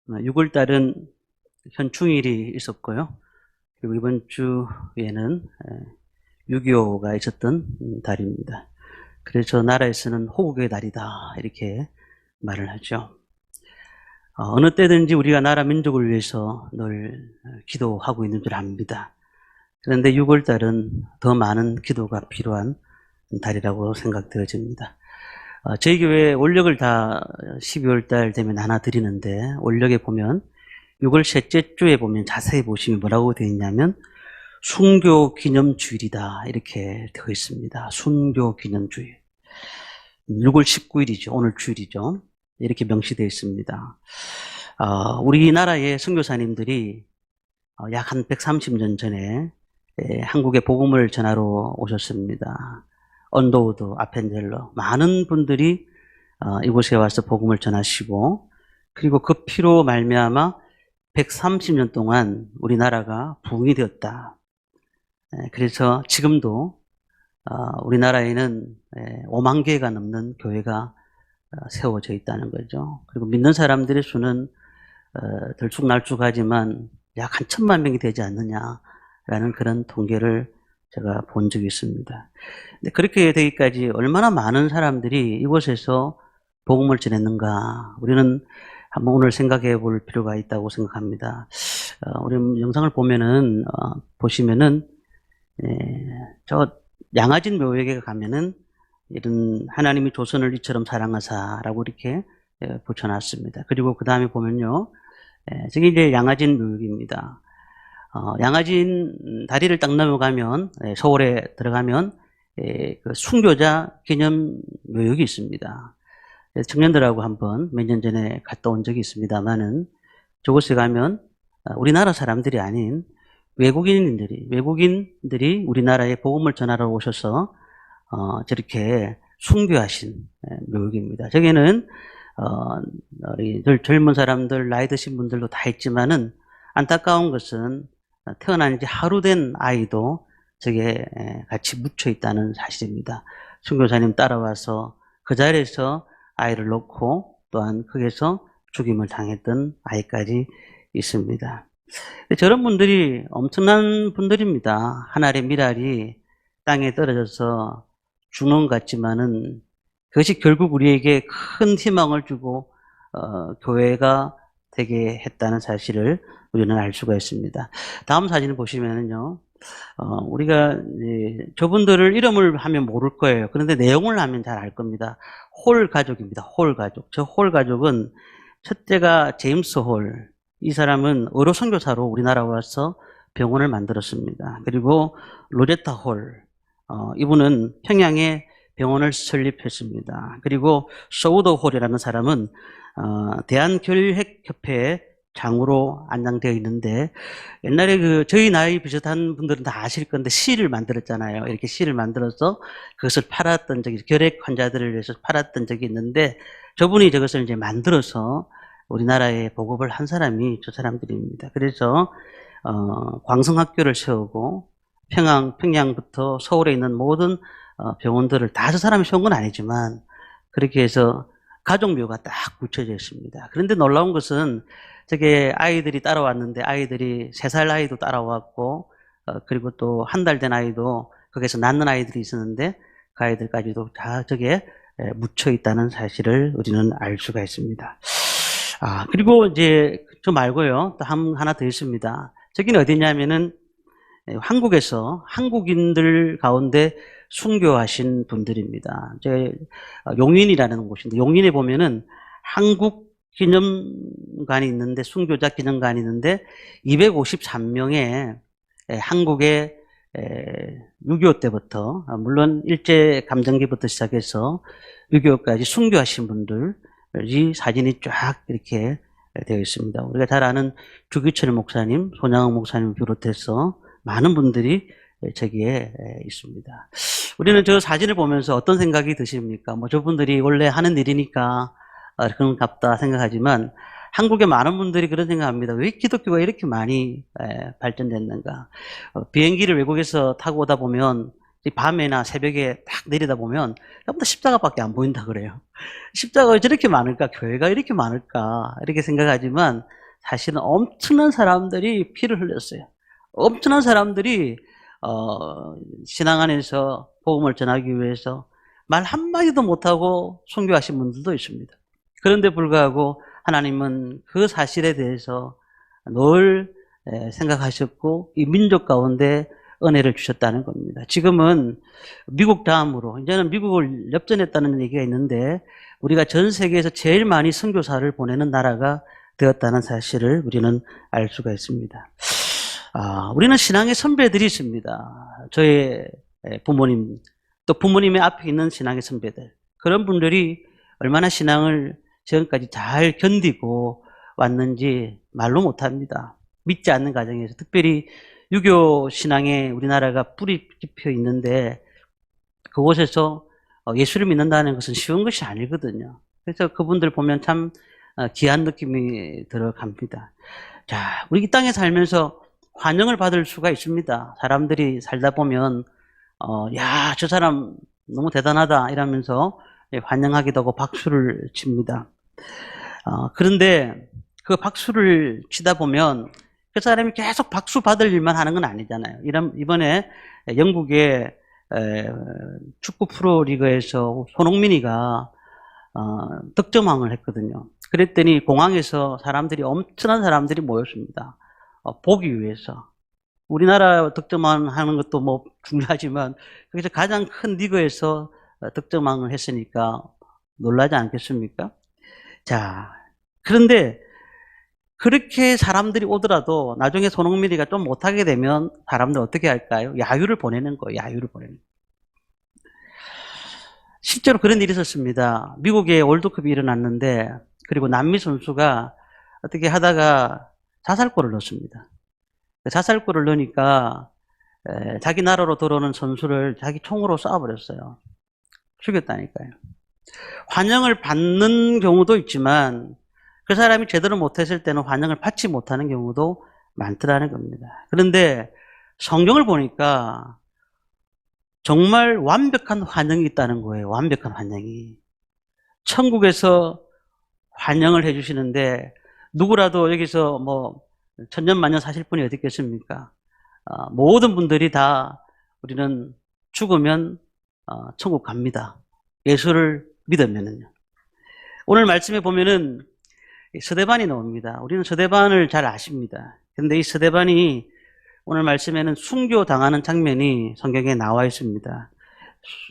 6월 달은 현충일이 있었고요. 그리고 이번 주에는 6.25가 있었던 달입니다. 그래서 나라에서는 호국의 달이다 이렇게 말을 하죠. 어느 때든지 우리가 나라 민족을 위해서 늘 기도하고 있는 줄 압니다. 그런데 6월 달은 더 많은 기도가 필요한 달이라고 생각되어집니다. 저희 교회 원력을 다 12월 달 되면 하나 드리는데 원력에 보면 6월 셋째 주에 보면 자세히 보시면 뭐라고 되어 있냐면 순교 기념주일이다 이렇게 되어 있습니다. 순교 기념주일. 6월 19일이죠. 오늘 주일이죠. 이렇게 명시되어 있습니다. 우리나라의 선교사님들이 약 한 130년 전에 한국에 복음을 전하러 오셨습니다. 언더우드, 아펜젤러 많은 분들이 이곳에 와서 복음을 전하시고 그리고 그 피로 말미암아 130년 동안 우리나라가 부흥이 되었다. 그래서 지금도 우리나라에는 5만 개가 넘는 교회가 세워져 있다는 거죠. 그리고 믿는 사람들의 수는 들쭉날쭉하지만 약 한 1,000만 명이 되지 않느냐라는 그런 통계를 제가 본 적이 있습니다. 그렇게 되기까지 얼마나 많은 사람들이 이곳에서 복음을 전했는가 우리는 한번 오늘 생각해 볼 필요가 있다고 생각합니다. 우리 영상을 보면은 보시면은 저 양아진 묘역에 가면은 이런 하나님이 조선을 이처럼 사랑하사라고 이렇게 붙여놨습니다. 그리고 그 다음에 보면요, 저게 이제 양아진 묘역입니다. 양아진 다리를 딱 넘어가면 서울에 들어가면 그 순교자 기념 묘역이 있습니다. 청년들하고 한번 몇 년 전에 갔다 온 적이 있습니다만은 저곳에 가면 우리나라 사람들이 아닌 외국인들이 우리나라에 복음을 전하러 오셔서 저렇게 순교하신 묘역입니다. 저기는 우리 젊은 사람들, 나이 드신 분들도 다 있지만은 안타까운 것은 태어난 지 하루 된 아이도 저게 같이 묻혀 있다는 사실입니다. 순교사님 따라와서 그 자리에서 아이를 놓고 또한 거기서 죽임을 당했던 아이까지 있습니다. 저런 분들이 엄청난 분들입니다. 하늘의 미랄이 땅에 떨어져서 주는 것 같지만은 그것이 결국 우리에게 큰 희망을 주고 교회가 되게 했다는 사실을 우리는 알 수가 있습니다. 다음 사진을 보시면은요, 우리가 저분들을 이름을 하면 모를 거예요. 그런데 내용을 하면 잘 알 겁니다. 홀 가족입니다. 홀 가족. 저 홀 가족은 첫째가 제임스 홀. 이 사람은 의료 선교사로 우리나라 와서 병원을 만들었습니다. 그리고 로제타 홀. 이분은 평양에 병원을 설립했습니다. 그리고 소우더 홀이라는 사람은 대한교회협회에 장으로 안장되어 있는데 옛날에 저희 나이 비슷한 분들은 다 아실 건데 시를 만들었잖아요. 이렇게 시를 만들어서 그것을 팔았던 적이 결핵 환자들을 위해서 팔았던 적이 있는데 저분이 저것을 이제 만들어서 우리나라에 보급을 한 사람이 저 사람들입니다. 그래서 광성학교를 세우고 평양부터 서울에 있는 모든 병원들을 다 저 사람이 세운 건 아니지만 그렇게 해서 가족묘가 딱 붙여져 있습니다. 그런데 놀라운 것은 저게 아이들이 따라왔는데 아이들이 3살 아이도 따라왔고 그리고 또 한 달 된 아이도 거기서 낳는 아이들이 있었는데 그 아이들까지도 다 저게 묻혀 있다는 사실을 우리는 알 수가 있습니다. 그리고 이제 저 말고요. 또 하나 더 있습니다. 저기는 어디냐면은 한국에서 한국인들 가운데 순교하신 분들입니다. 용인이라는 곳인데 용인에 보면은 한국 기념관이 있는데 순교자 기념관이 있는데 253명의 한국의 6.25 때부터 물론 일제 감정기부터 시작해서 6.25까지 순교하신 분들이 사진이 쫙 이렇게 되어 있습니다. 우리가 잘 아는 주기철 목사님, 손양흥 목사님 비롯해서 많은 분들이 저기에 있습니다. 우리는 저 사진을 보면서 어떤 생각이 드십니까? 저분들이 원래 하는 일이니까 그런갑다 생각하지만 한국의 많은 분들이 그런 생각합니다. 왜 기독교가 이렇게 많이 발전됐는가? 비행기를 외국에서 타고 오다 보면 밤에나 새벽에 딱 내리다 보면 전부 다 십자가밖에 안 보인다 그래요. 십자가가 왜 저렇게 많을까? 교회가 이렇게 많을까? 이렇게 생각하지만 사실은 엄청난 사람들이 피를 흘렸어요. 엄청난 사람들이 신앙 안에서 복음을 전하기 위해서 말 한마디도 못하고 순교하신 분들도 있습니다. 그런데 불구하고 하나님은 그 사실에 대해서 늘 생각하셨고 이 민족 가운데 은혜를 주셨다는 겁니다. 지금은 미국 다음으로 이제는 미국을 역전했다는 얘기가 있는데 우리가 전 세계에서 제일 많이 선교사를 보내는 나라가 되었다는 사실을 우리는 알 수가 있습니다. 우리는 신앙의 선배들이 있습니다. 저의 부모님, 또 부모님의 앞에 있는 신앙의 선배들. 그런 분들이 얼마나 신앙을 지금까지 잘 견디고 왔는지 말로 못합니다. 믿지 않는 가정에서 특별히 유교 신앙에 우리나라가 뿌리 깊어 있는데 그곳에서 예수를 믿는다는 것은 쉬운 것이 아니거든요. 그래서 그분들 보면 참 귀한 느낌이 들어갑니다. 자, 우리 이 땅에 살면서 환영을 받을 수가 있습니다. 사람들이 살다 보면 야, 저 사람 너무 대단하다 이러면서 환영하기도 하고 박수를 칩니다. 그런데 그 박수를 치다 보면 그 사람이 계속 박수 받을 일만 하는 건 아니잖아요. 이번에 영국의 축구 프로리그에서 손흥민이가 득점왕을 했거든요. 그랬더니 공항에서 엄청난 사람들이 모였습니다. 보기 위해서. 우리나라 득점왕 하는 것도 뭐 중요하지만 거기서 가장 큰 리그에서 득점왕을 했으니까 놀라지 않겠습니까? 자, 그런데 그렇게 사람들이 오더라도 나중에 손흥민이가 좀 못하게 되면 사람들 어떻게 할까요? 야유를 보내는 거예요. 야유를 보내는 거예요. 실제로 그런 일이 있었습니다. 미국에 월드컵이 일어났는데 그리고 남미 선수가 어떻게 하다가 자살골을 넣었습니다. 자살골을 넣으니까 자기 나라로 들어오는 선수를 자기 총으로 쏴버렸어요. 죽였다니까요. 환영을 받는 경우도 있지만 그 사람이 제대로 못했을 때는 환영을 받지 못하는 경우도 많더라는 겁니다. 그런데 성경을 보니까 정말 완벽한 환영이 있다는 거예요. 완벽한 환영이. 천국에서 환영을 해주시는데 누구라도 여기서 뭐 천년만년 사실 분이 어디 있겠습니까? 모든 분들이 다 우리는 죽으면 천국 갑니다. 예수를 믿으면은요. 오늘 말씀에 보면은 스데반이 나옵니다. 우리는 스데반을 잘 아십니다. 그런데 이 스데반이 오늘 말씀에는 순교당하는 장면이 성경에 나와 있습니다.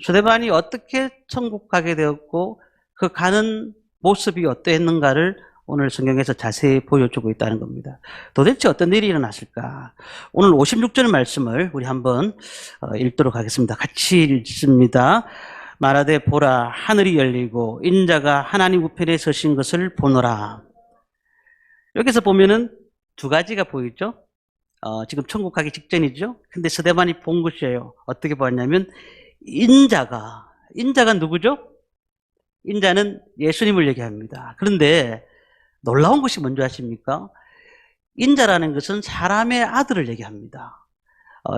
스데반이 어떻게 천국 가게 되었고 그 가는 모습이 어떠했는가를 오늘 성경에서 자세히 보여주고 있다는 겁니다. 도대체 어떤 일이 일어났을까? 오늘 56절 말씀을 우리 한번 읽도록 하겠습니다. 같이 읽습니다. 말하되 보라, 하늘이 열리고 인자가 하나님 우편에 서신 것을 보노라. 여기서 보면은 두 가지가 보이죠? 지금 천국 가기 직전이죠? 근데 스데반이 본 것이에요. 어떻게 보았냐면 인자가 누구죠? 인자는 예수님을 얘기합니다. 그런데 놀라운 것이 뭔지 아십니까? 인자라는 것은 사람의 아들을 얘기합니다.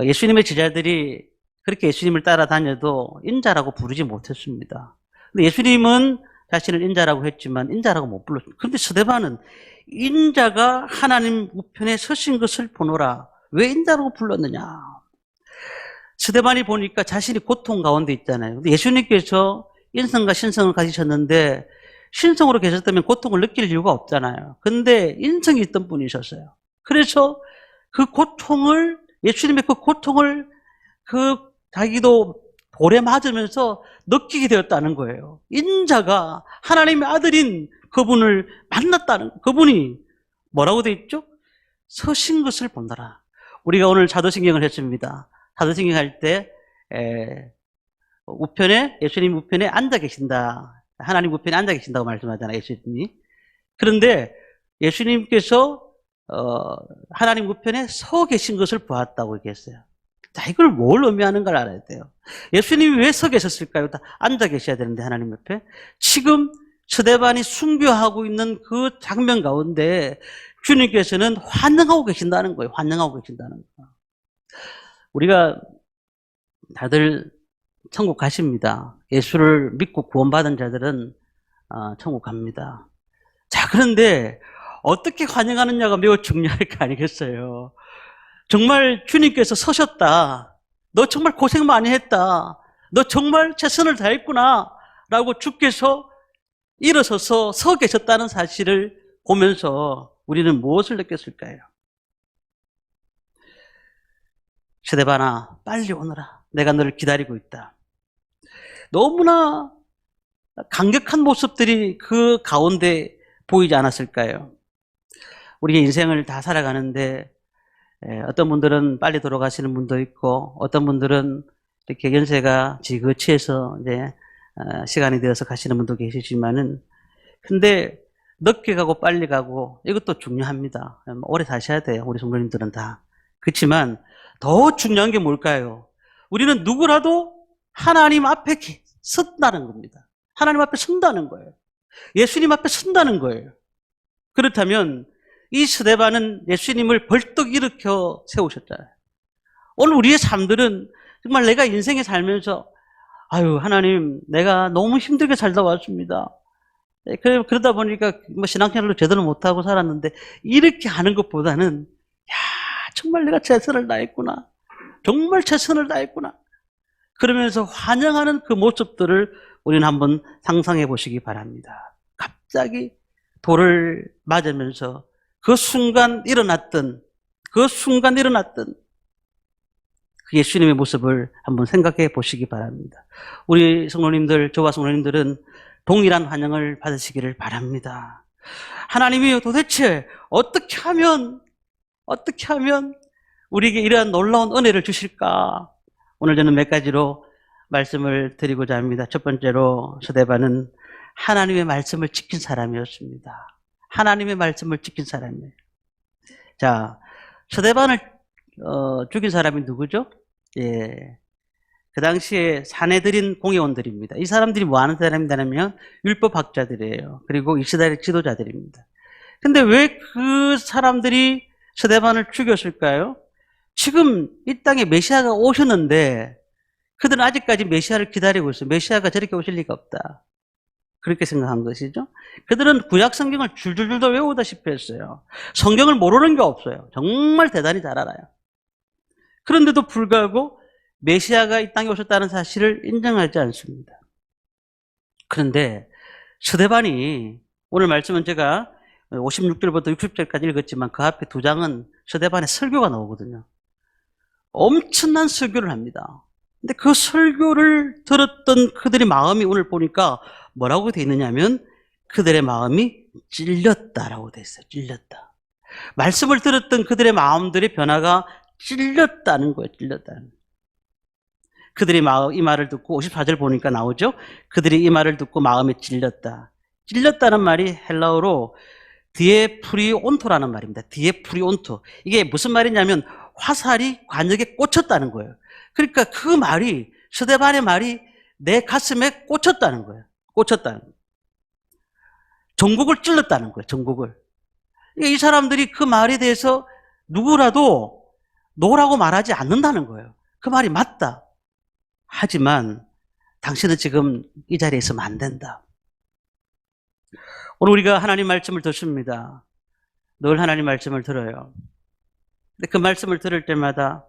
예수님의 제자들이 그렇게 예수님을 따라다녀도 인자라고 부르지 못했습니다. 근데 예수님은 자신을 인자라고 했지만 인자라고 못 불렀습니다. 그런데 스데반은 인자가 하나님 우편에 서신 것을 보노라. 왜 인자라고 불렀느냐? 스데반이 보니까 자신이 고통 가운데 있잖아요. 근데 예수님께서 인성과 신성을 가지셨는데 신성으로 계셨다면 고통을 느낄 이유가 없잖아요. 근데 인성이 있던 분이셨어요. 그래서 그 고통을, 예수님의 그 고통을 자기도 돌에 맞으면서 느끼게 되었다는 거예요. 인자가 하나님의 아들인 그분을 만났다는, 그분이 뭐라고 되어 있죠? 서신 것을 본다라. 우리가 오늘 사도신경을 했습니다. 사도신경 할 때 우편에, 예수님 우편에 앉아 계신다. 하나님 우편에 앉아 계신다고 말씀하잖아요, 예수님이. 그런데 예수님께서 하나님 우편에 서 계신 것을 보았다고 얘기했어요. 자, 이걸 뭘 의미하는가를 알아야 돼요. 예수님이 왜 서 계셨을까요? 다 앉아 계셔야 되는데, 하나님 옆에. 지금 스데반이 순교하고 있는 그 장면 가운데 주님께서는 환영하고 계신다는 거예요. 환영하고 계신다는 거예요. 우리가 다들 천국 가십니다. 예수를 믿고 구원받은 자들은 천국 갑니다. 자, 그런데 어떻게 환영하느냐가 매우 중요할 거 아니겠어요. 정말 주님께서 서셨다. 너 정말 고생 많이 했다. 너 정말 최선을 다했구나. 라고 주께서 일어서서 서 계셨다는 사실을 보면서 우리는 무엇을 느꼈을까요? 스데반아, 빨리 오너라. 내가 너를 기다리고 있다. 너무나 강력한 모습들이 그 가운데 보이지 않았을까요? 우리의 인생을 다 살아가는데 어떤 분들은 빨리 돌아가시는 분도 있고 어떤 분들은 이렇게 연세가 지긋지해서 이제 시간이 되어서 가시는 분도 계시지만은 근데 늦게 가고 빨리 가고 이것도 중요합니다. 오래 사셔야 돼요. 우리 성도님들은 다. 그렇지만 더 중요한 게 뭘까요? 우리는 누구라도 하나님 앞에 선다는 겁니다. 하나님 앞에 선다는 거예요. 예수님 앞에 선다는 거예요. 그렇다면 이 스데반은 예수님을 벌떡 일으켜 세우셨잖아요. 오늘 우리의 삶들은 정말 내가 인생에 살면서 아유 하나님 내가 너무 힘들게 살다 왔습니다. 그러다 보니까 뭐 신앙생활도 제대로 못하고 살았는데 이렇게 하는 것보다는 야 정말 내가 최선을 다했구나. 정말 최선을 다했구나. 그러면서 환영하는 그 모습들을 우리는 한번 상상해 보시기 바랍니다. 갑자기 돌을 맞으면서 그 순간 일어났던 그 예수님의 모습을 한번 생각해 보시기 바랍니다. 우리 성도님들, 저와 성도님들은 동일한 환영을 받으시기를 바랍니다. 하나님이 도대체 어떻게 하면 우리에게 이러한 놀라운 은혜를 주실까? 오늘 저는 몇 가지로 말씀을 드리고자 합니다. 첫 번째로 스데반은 하나님의 말씀을 지킨 사람이었습니다. 하나님의 말씀을 지킨 사람이에요. 자, 스데반을 죽인 사람이 누구죠? 예. 그 당시에 사내들인 공회원들입니다. 이 사람들이 뭐 하는 사람이냐면 율법학자들이에요. 그리고 이스라엘 지도자들입니다. 근데 왜 그 사람들이 스데반을 죽였을까요? 지금 이 땅에 메시아가 오셨는데 그들은 아직까지 메시아를 기다리고 있어요. 메시아가 저렇게 오실 리가 없다. 그렇게 생각한 것이죠. 그들은 구약 성경을 줄줄줄 외우다시피 했어요. 성경을 모르는 게 없어요. 정말 대단히 잘 알아요. 그런데도 불구하고 메시아가 이 땅에 오셨다는 사실을 인정하지 않습니다. 그런데 스데반이 오늘 말씀은 제가 56절부터 60절까지 읽었지만 그 앞에 두 장은 스데반의 설교가 나오거든요. 엄청난 설교를 합니다. 근데 그 설교를 들었던 그들의 마음이 오늘 보니까 뭐라고 되어 있느냐 하면 그들의 마음이 찔렸다라고 되어 있어요. 찔렸다. 말씀을 들었던 그들의 마음들의 변화가 찔렸다는 거예요. 찔렸다는. 그들이 이 말을 듣고 54절 보니까 나오죠. 그들이 이 말을 듣고 마음에 찔렸다. 찔렸다는 말이 헬라어로 디에프리온토라는 말입니다. 디에프리온토. 이게 무슨 말이냐면 화살이 관역에 꽂혔다는 거예요. 그러니까 그 말이 스데반의 말이 내 가슴에 꽂혔다는 거예요. 꽂혔다는 거예요. 전곡을 찔렀다는 거예요. 전곡을. 이 사람들이 그 말에 대해서 누구라도 노라고 말하지 않는다는 거예요. 그 말이 맞다. 하지만 당신은 지금 이 자리에 있으면 안 된다. 오늘 우리가 하나님 말씀을 듣습니다. 늘 하나님 말씀을 들어요. 근데 그 말씀을 들을 때마다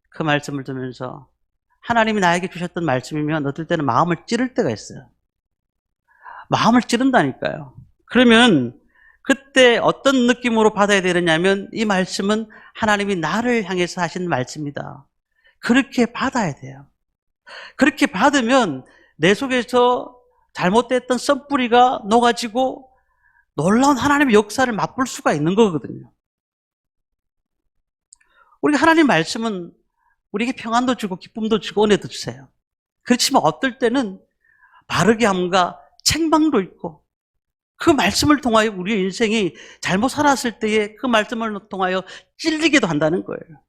그 말씀을 들으면서 하나님이 나에게 주셨던 말씀이면 어떨 때는 마음을 찌를 때가 있어요. 마음을 찌른다니까요. 그러면 그때 어떤 느낌으로 받아야 되느냐면 이 말씀은 하나님이 나를 향해서 하신 말씀이다. 그렇게 받아야 돼요. 그렇게 받으면 내 속에서 잘못됐던 썬뿌리가 녹아지고 놀라운 하나님의 역사를 맛볼 수가 있는 거거든요. 우리가 하나님 말씀은 우리에게 평안도 주고 기쁨도 주고 은혜도 주세요. 그렇지만 어떨 때는 바르게 함과 책망도 있고 그 말씀을 통하여 우리의 인생이 잘못 살았을 때에 그 말씀을 통하여 찔리기도 한다는 거예요.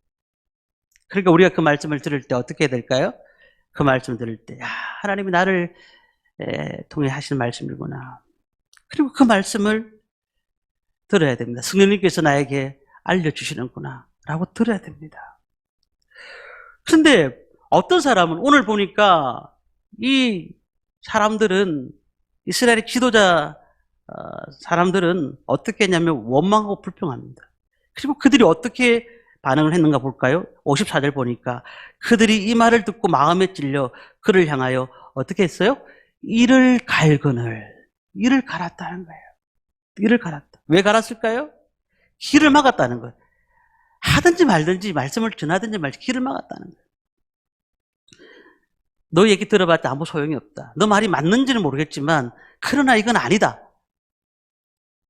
그러니까 우리가 그 말씀을 들을 때 어떻게 해야 될까요? 그 말씀을 들을 때 하나님이 나를 통해 하신 말씀이구나. 그리고 그 말씀을 들어야 됩니다. 성령님께서 나에게 알려주시는구나 라고 들어야 됩니다. 그런데 어떤 사람은 오늘 보니까 이 사람들은 이스라엘의 지도자 사람들은 어떻게 했냐면 원망하고 불평합니다. 그리고 그들이 어떻게 반응을 했는가 볼까요? 54절 보니까 그들이 이 말을 듣고 마음에 찔려 그를 향하여 어떻게 했어요? 이를 갈았다는 거예요. 이를 갈았다. 왜 갈았을까요? 길을 막았다는 거예요. 하든지 말든지 말씀을 전하든지 말든지 길을 막았다는 거예요. 너 얘기 들어봤자 아무 소용이 없다. 너 말이 맞는지는 모르겠지만 그러나 이건 아니다.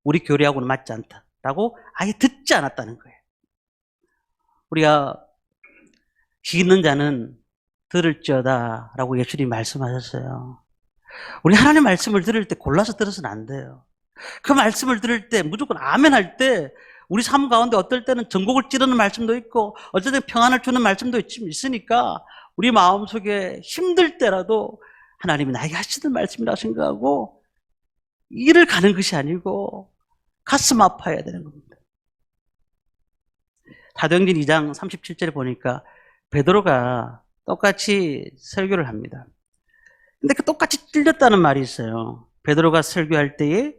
우리 교리하고는 맞지 않다. 라고 아예 듣지 않았다는 거예요. 우리가 귀 있는 자는 들을지어다 라고 예수님이 말씀하셨어요. 우리 하나님 말씀을 들을 때 골라서 들어서는 안 돼요. 그 말씀을 들을 때 무조건 아멘 할 때 우리 삶 가운데 어떨 때는 전곡을 찌르는 말씀도 있고 어떨 때는 평안을 주는 말씀도 있으니까 우리 마음속에 힘들 때라도 하나님이 나에게 하시는 말씀이라고 생각하고 이를 가는 것이 아니고 가슴 아파야 되는 겁니다. 사도행전 2장 37절에 보니까 베드로가 똑같이 설교를 합니다. 근데 그 똑같이 찔렸다는 말이 있어요. 베드로가 설교할 때에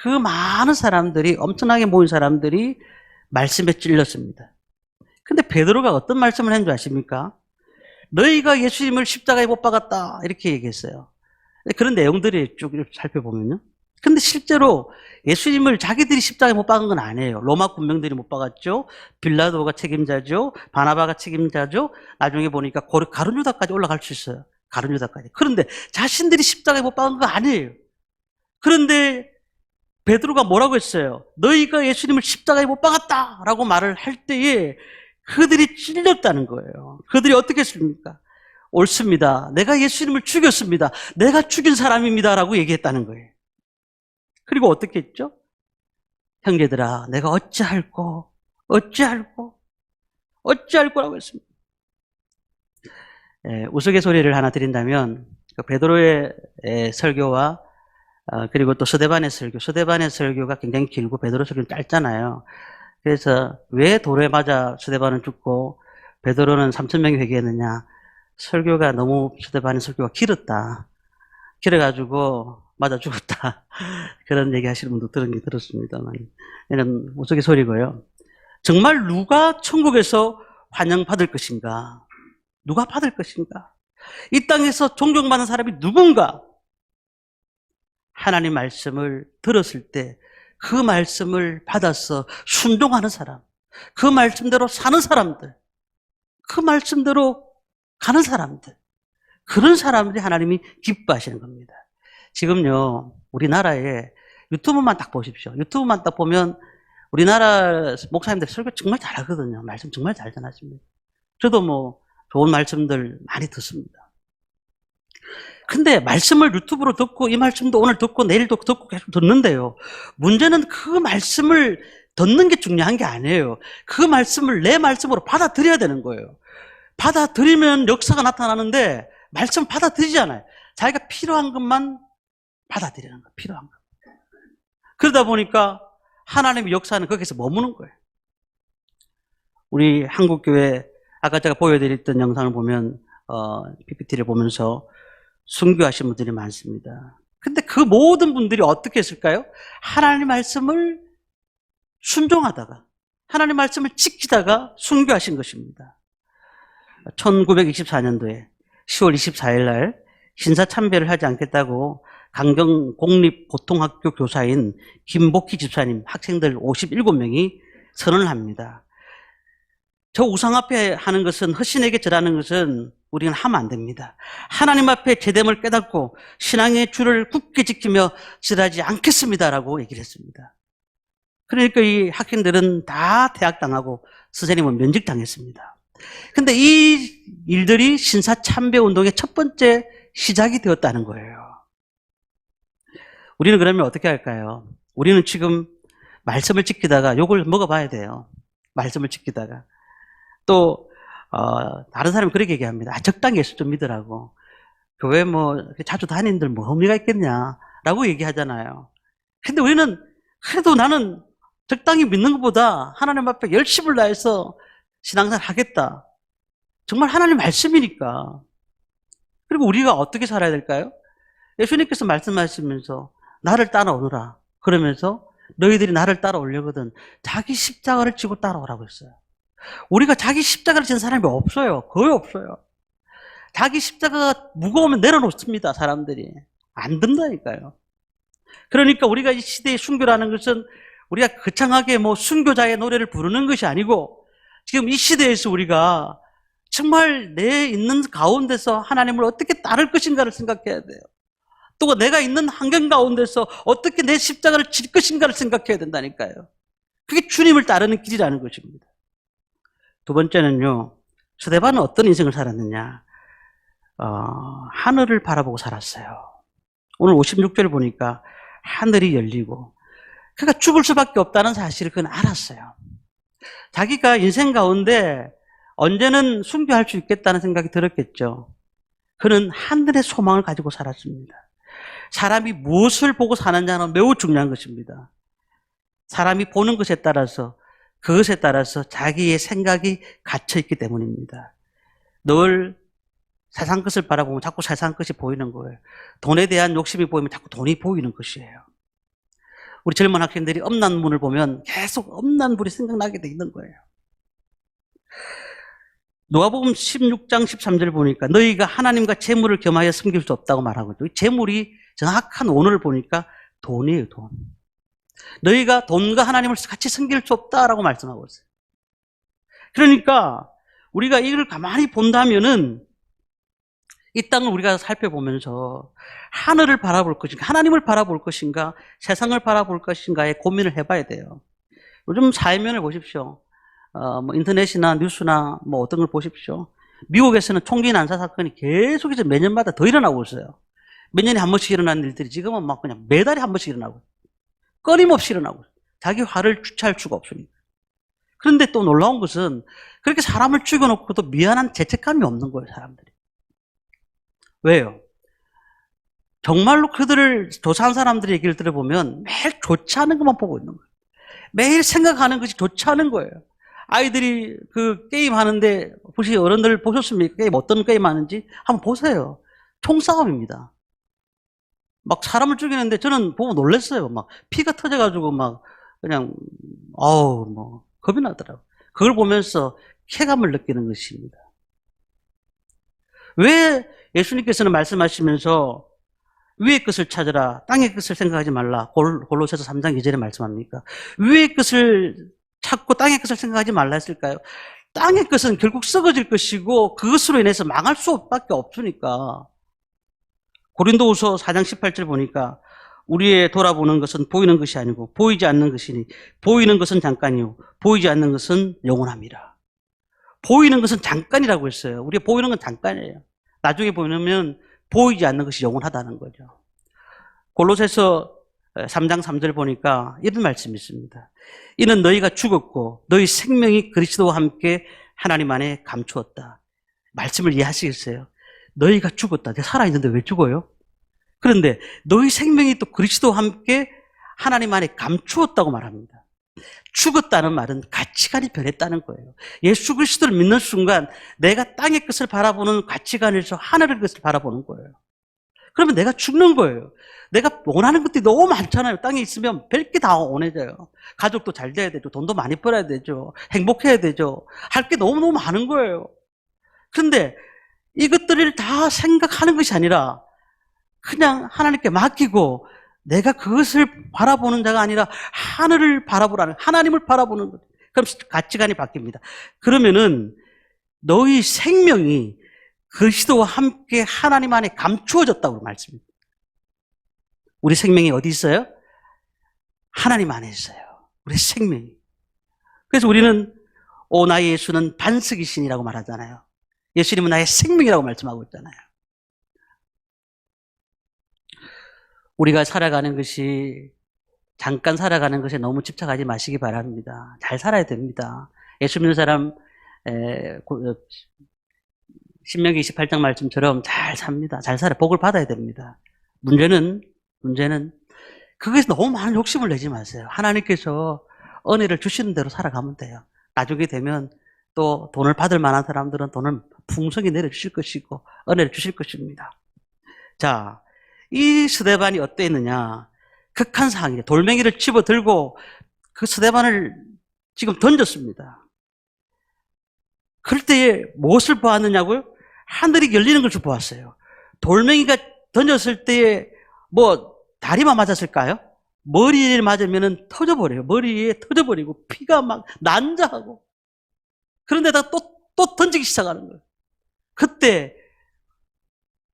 그 많은 사람들이 엄청나게 모인 사람들이 말씀에 찔렸습니다. 근데 베드로가 어떤 말씀을 했는 줄 아십니까? 너희가 예수님을 십자가에 못 박았다 이렇게 얘기했어요. 그런 내용들이 쭉 살펴보면요. 근데 실제로 예수님을 자기들이 십자가에 못 박은 건 아니에요. 로마 군병들이 못 박았죠. 빌라도가 책임자죠. 바나바가 책임자죠. 나중에 보니까 가룟 유다까지 올라갈 수 있어요. 가룟 유다까지. 그런데 자신들이 십자가에 못 박은 거 아니에요. 그런데 베드로가 뭐라고 했어요? 너희가 예수님을 십자가에 못 박았다라고 말을 할 때에 그들이 찔렸다는 거예요. 그들이 어떻게 했습니까? 옳습니다. 내가 예수님을 죽였습니다. 내가 죽인 사람입니다라고 얘기했다는 거예요. 그리고 어떻게 했죠? 형제들아, 내가 어찌할꼬 라고 했습니다. 우스갯소리를 하나 드린다면 베드로의 설교와 그리고 또 스데반의 설교가 굉장히 길고 베드로 설교는 짧잖아요. 그래서 왜 돌에 맞아 스데반은 죽고 베드로는 3,000명이 회개했느냐? 설교가 너무 스데반의 설교가 길어가지고 맞아 죽었다. 그런 얘기 하시는 분도 들었습니다만 이런 우스갯소리고요. 정말 누가 천국에서 환영받을 것인가? 누가 받을 것인가? 이 땅에서 존경받는 사람이 누군가? 하나님 말씀을 들었을 때 그 말씀을 받아서 순종하는 사람, 그 말씀대로 사는 사람들, 그 말씀대로 가는 사람들, 그런 사람들이 하나님이 기뻐하시는 겁니다. 지금요, 우리나라에 유튜브만 딱 보십시오. 유튜브만 딱 보면 우리나라 목사님들 설교 정말 잘하거든요. 말씀 정말 잘 전하십니다. 저도 뭐 좋은 말씀들 많이 듣습니다. 근데 말씀을 유튜브로 듣고 이 말씀도 오늘 듣고 내일도 듣고 계속 듣는데요. 문제는 그 말씀을 듣는 게 중요한 게 아니에요. 그 말씀을 내 말씀으로 받아들여야 되는 거예요. 받아들이면 역사가 나타나는데 말씀 받아들이지 않아요. 자기가 필요한 것만 받아들이는 거예요. 필요한 것. 그러다 보니까 하나님의 역사는 거기서 머무는 거예요. 우리 한국교회 아까 제가 보여드렸던 영상을 보면 PPT를 보면서 순교하신 분들이 많습니다. 근데 그 모든 분들이 어떻게 했을까요? 하나님 말씀을 순종하다가 하나님 말씀을 지키다가 순교하신 것입니다. 1924년도에 10월 24일 날 신사참배를 하지 않겠다고 강경 공립고등학교 교사인 김복희 집사님 학생들 57명이 선언을 합니다. 저 우상 앞에 하는 것은, 헛신에게 절하는 것은 우리는 하면 안 됩니다. 하나님 앞에 제됨을 깨닫고 신앙의 줄을 굳게 지키며 절하지 않겠습니다라고 얘기를 했습니다. 그러니까 이 학생들은 다 퇴학당하고 선생님은 면직당했습니다. 근데 이 일들이 신사참배운동의 첫 번째 시작이 되었다는 거예요. 우리는 그러면 어떻게 할까요? 우리는 지금 말씀을 지키다가 욕을 먹어봐야 돼요. 말씀을 지키다가. 또 다른 사람이 그렇게 얘기합니다. 적당히 예수 좀 믿으라고. 교회 뭐 자주 다니는들 뭐 의미가 있겠냐라고 얘기하잖아요. 근데 우리는 그래도 나는 적당히 믿는 것보다 하나님 앞에 열심을 다해서 신앙생활 하겠다. 정말 하나님 말씀이니까. 그리고 우리가 어떻게 살아야 될까요? 예수님께서 말씀하시면서 나를 따라오너라. 그러면서 너희들이 나를 따라오려거든 자기 십자가를 지고 따라오라고 했어요. 우리가 자기 십자가를 지는 사람이 없어요. 거의 없어요. 자기 십자가가 무거우면 내려놓습니다. 사람들이. 안 든다니까요. 그러니까 우리가 이 시대의 순교라는 것은 우리가 거창하게 뭐 순교자의 노래를 부르는 것이 아니고 지금 이 시대에서 우리가 정말 내 있는 가운데서 하나님을 어떻게 따를 것인가를 생각해야 돼요. 또 내가 있는 환경 가운데서 어떻게 내 십자가를 질 것인가를 생각해야 된다니까요. 그게 주님을 따르는 길이라는 것입니다. 두 번째는요. 스데반은 어떤 인생을 살았느냐. 하늘을 바라보고 살았어요. 오늘 56절 보니까 하늘이 열리고 그러니까 죽을 수밖에 없다는 사실을 그는 알았어요. 자기가 인생 가운데 언제는 순교할 수 있겠다는 생각이 들었겠죠. 그는 하늘의 소망을 가지고 살았습니다. 사람이 무엇을 보고 사느냐는 매우 중요한 것입니다. 사람이 보는 것에 따라서 그것에 따라서 자기의 생각이 갇혀있기 때문입니다. 늘 세상 것을 바라보면 자꾸 세상 것이 보이는 거예요. 돈에 대한 욕심이 보이면 자꾸 돈이 보이는 것이에요. 우리 젊은 학생들이 엄난문을 보면 계속 엄난문이 생각나게 돼 있는 거예요. 누가복음 16장 13절 보니까 너희가 하나님과 재물을 겸하여 섬길 수 없다고 말하거든요. 재물이 정확한 원어를 보니까 돈이에요, 돈. 너희가 돈과 하나님을 같이 섬길 수 없다라고 말씀하고 있어요. 그러니까 우리가 이걸 가만히 본다면은 이 땅을 우리가 살펴보면서 하늘을 바라볼 것인가, 하나님을 바라볼 것인가, 세상을 바라볼 것인가에 고민을 해봐야 돼요. 요즘 사회면을 보십시오. 뭐 인터넷이나 뉴스나 뭐 어떤 걸 보십시오. 미국에서는 총기 난사 사건이 계속해서 매년마다 더 일어나고 있어요. 몇 년에 한 번씩 일어나는 일들이 지금은 막 그냥 매달에 한 번씩 일어나고 끊임없이 일어나고 자기 화를 주체할 수가 없으니까. 그런데 또 놀라운 것은 그렇게 사람을 죽여놓고도 미안한 죄책감이 없는 거예요, 사람들이. 왜요? 정말로 그들을 조사한 사람들의 얘기를 들어보면 매일 좋지 않은 것만 보고 있는 거예요. 매일 생각하는 것이 좋지 않은 거예요. 아이들이 그 게임 하는데 혹시 어른들 보셨습니까? 게임 어떤 게임 하는지 한번 보세요. 총싸움입니다. 막 사람을 죽이는데 저는 보고 놀랐어요. 막 피가 터져가지고 막 그냥 뭐 겁이 나더라고요. 그걸 보면서 쾌감을 느끼는 것입니다. 왜 예수님께서는 말씀하시면서 위의 것을 찾으라 땅의 것을 생각하지 말라 골로새서 3장 2절에 말씀합니까? 위의 것을 찾고 땅의 것을 생각하지 말라 했을까요? 땅의 것은 결국 썩어질 것이고 그것으로 인해서 망할 수밖에 없으니까. 고린도후서 4장 18절 보니까 우리의 돌아보는 것은 보이는 것이 아니고 보이지 않는 것이니 보이는 것은 잠깐이요 보이지 않는 것은 영원합니다. 보이는 것은 잠깐이라고 했어요. 우리가 보이는 건 잠깐이에요. 나중에 보이면 보이지 않는 것이 영원하다는 거죠. 골로새서 3장 3절 보니까 이런 말씀이 있습니다. 이는 너희가 죽었고 너희 생명이 그리스도와 함께 하나님 안에 감추었다. 말씀을 이해하시겠어요? 너희가 죽었다. 내가 살아있는데 왜 죽어요? 그런데 너희 생명이 또 그리스도와 함께 하나님 안에 감추었다고 말합니다. 죽었다는 말은 가치관이 변했다는 거예요. 예수 그리스도를 믿는 순간 내가 땅의 것을 바라보는 가치관에서 하늘의 것을 바라보는 거예요. 그러면 내가 죽는 거예요. 내가 원하는 것들이 너무 많잖아요. 땅에 있으면 별게 다 원해져요. 가족도 잘 돼야 되죠. 돈도 많이 벌어야 되죠. 행복해야 되죠. 할 게 너무너무 많은 거예요. 그런데 이것들을 다 생각하는 것이 아니라 그냥 하나님께 맡기고 내가 그것을 바라보는 자가 아니라 하늘을 바라보라는, 하나님을 바라보는 것. 그럼 가치관이 바뀝니다. 그러면은 너희 생명이 그리스도와 함께 하나님 안에 감추어졌다고 말씀입니다. 우리 생명이 어디 있어요? 하나님 안에 있어요. 우리 생명이. 그래서 우리는 나의 예수는 반석이신이라고 말하잖아요. 예수님은 나의 생명이라고 말씀하고 있잖아요. 우리가 살아가는 것이 잠깐 살아가는 것에 너무 집착하지 마시기 바랍니다. 잘 살아야 됩니다. 예수 믿는 사람 신명기 28장 말씀처럼 잘 삽니다. 잘 살아 복을 받아야 됩니다. 문제는 그것에 너무 많은 욕심을 내지 마세요. 하나님께서 은혜를 주시는 대로 살아가면 돼요. 나중에 되면 또 돈을 받을 만한 사람들은 돈을 풍성히 내려주실 것이고 은혜를 주실 것입니다. 자, 이 스데반이 어땠느냐? 극한 상황이에요. 돌멩이를 집어들고 그 스데반을 지금 던졌습니다. 그럴 때에 무엇을 보았느냐고요? 하늘이 열리는 걸 보았어요. 돌멩이가 던졌을 때에 뭐 다리만 맞았을까요? 머리에 맞으면 터져버려요. 머리에 터져버리고 피가 막 난자하고 그런데다 또 던지기 시작하는 거예요. 그때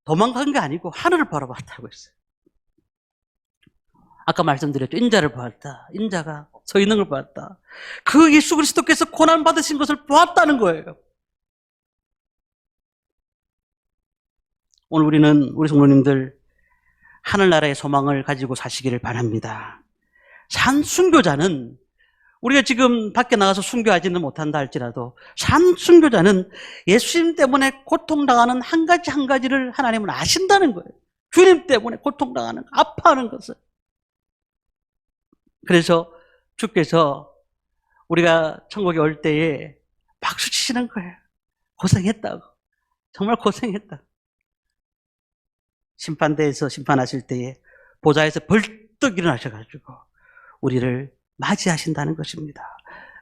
도망간 게 아니고 하늘을 바라봤다고 했어요. 아까 말씀드렸죠. 인자를 보았다. 인자가 서 있는 걸 보았다. 그 예수 그리스도께서 고난 받으신 것을 보았다는 거예요. 오늘 우리는 우리 성도님들 하늘나라의 소망을 가지고 사시기를 바랍니다. 산 순교자는 우리가 지금 밖에 나가서 순교하지는 못한다 할지라도 산 순교자는 예수님 때문에 고통당하는 한 가지 한 가지를 하나님은 아신다는 거예요. 주님 때문에 고통당하는 아파하는 것을. 그래서 주께서 우리가 천국에 올 때에 박수 치시는 거예요. 고생했다고. 정말 고생했다. 심판대에서 심판하실 때에 보좌에서 벌떡 일어나셔가지고 우리를 맞이하신다는 것입니다.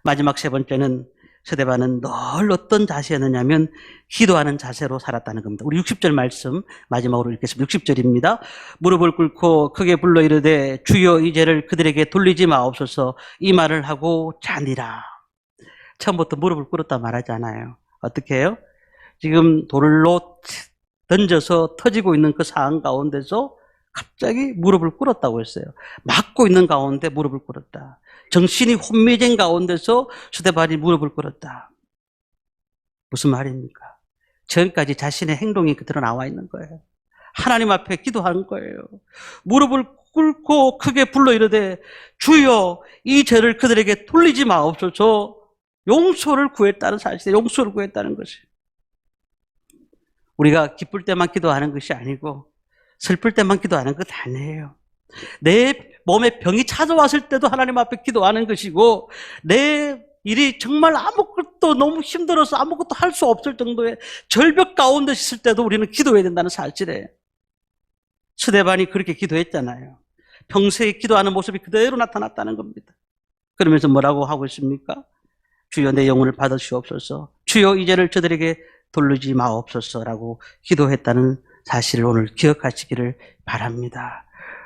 마지막 세 번째는 스데반은 늘 어떤 자세였느냐면 기도하는 자세로 살았다는 겁니다. 우리 60절 말씀 마지막으로 읽겠습니다. 60절입니다. 무릎을 꿇고 크게 불러 이르되 주여 이 죄를 그들에게 돌리지 마옵소서 이 말을 하고 자니라. 처음부터 무릎을 꿇었다 말하지 않아요. 어떻게 해요? 지금 돌로 던져서 터지고 있는 그 상황 가운데서 갑자기 무릎을 꿇었다고 했어요. 맞고 있는 가운데 무릎을 꿇었다. 정신이 혼미된 가운데서 스데반이 무릎을 꿇었다. 무슨 말입니까? 지금까지 자신의 행동이 그대로 나와 있는 거예요. 하나님 앞에 기도하는 거예요. 무릎을 꿇고 크게 불러 이르되 주여 이 죄를 그들에게 돌리지 마옵소서. 용서를 구했다는 사실에 용서를 구했다는 것이. 우리가 기쁠 때만 기도하는 것이 아니고 슬플 때만 기도하는 것 아니에요. 내 몸에 병이 찾아왔을 때도 하나님 앞에 기도하는 것이고 내 일이 정말 아무것도 너무 힘들어서 아무것도 할 수 없을 정도의 절벽 가운데 있을 때도 우리는 기도해야 된다는 사실에 스데반이 그렇게 기도했잖아요. 평소에 기도하는 모습이 그대로 나타났다는 겁니다. 그러면서 뭐라고 하고 있습니까? 주여 내 영혼을 받으시옵소서. 주여 이 죄를 저들에게 돌리지 마옵소서라고 기도했다는 사실을 오늘 기억하시기를 바랍니다.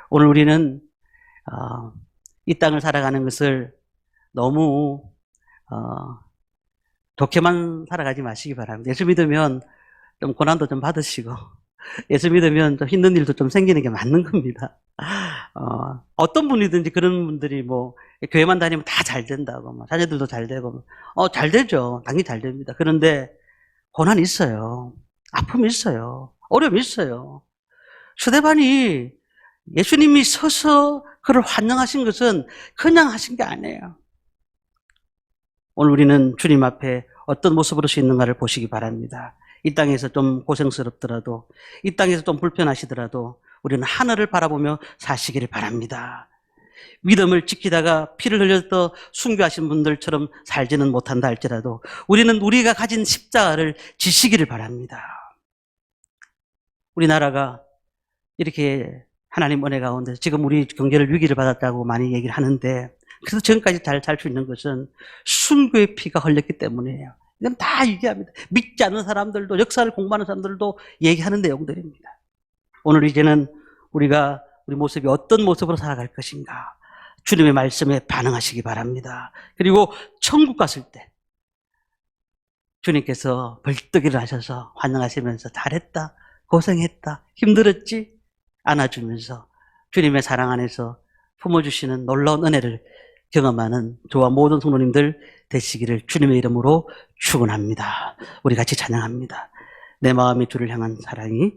오늘 우리는 이 땅을 살아가는 것을 너무 좋게만 살아가지 마시기 바랍니다. 예수 믿으면 좀 고난도 좀 받으시고 예수 믿으면 좀 힘든 일도 좀 생기는 게 맞는 겁니다. 어떤 분이든지 그런 분들이 뭐 교회만 다니면 다 잘 된다고 뭐 자녀들도 잘 되고 잘 되죠. 당연히 잘 됩니다. 그런데 고난이 있어요. 아픔이 있어요. 어려움이 있어요. 스데반이 예수님이 서서 그를 환영하신 것은 그냥 하신 게 아니에요. 오늘 우리는 주님 앞에 어떤 모습으로 서 있는가를 보시기 바랍니다. 이 땅에서 좀 고생스럽더라도 이 땅에서 좀 불편하시더라도 우리는 하늘을 바라보며 사시기를 바랍니다. 믿음을 지키다가 피를 흘려서 순교하신 분들처럼 살지는 못한다 할지라도 우리는 우리가 가진 십자가를 지시기를 바랍니다. 우리나라가 이렇게 하나님 은혜 가운데 지금 우리 경제를 위기를 받았다고 많이 얘기를 하는데 그래서 지금까지 잘 살 수 있는 것은 순교의 피가 흘렸기 때문이에요. 이건 다 얘기합니다. 믿지 않는 사람들도 역사를 공부하는 사람들도 얘기하는 내용들입니다. 오늘 이제는 우리가 우리 모습이 어떤 모습으로 살아갈 것인가 주님의 말씀에 반응하시기 바랍니다. 그리고 천국 갔을 때 주님께서 벌떡 일어나셔서 환영하시면서 잘했다, 고생했다, 힘들었지 안아주면서 주님의 사랑 안에서 품어주시는 놀라운 은혜를 경험하는 저와 모든 성도님들 되시기를 주님의 이름으로 축원합니다. 우리 같이 찬양합니다. 내 마음이 주를 향한 사랑이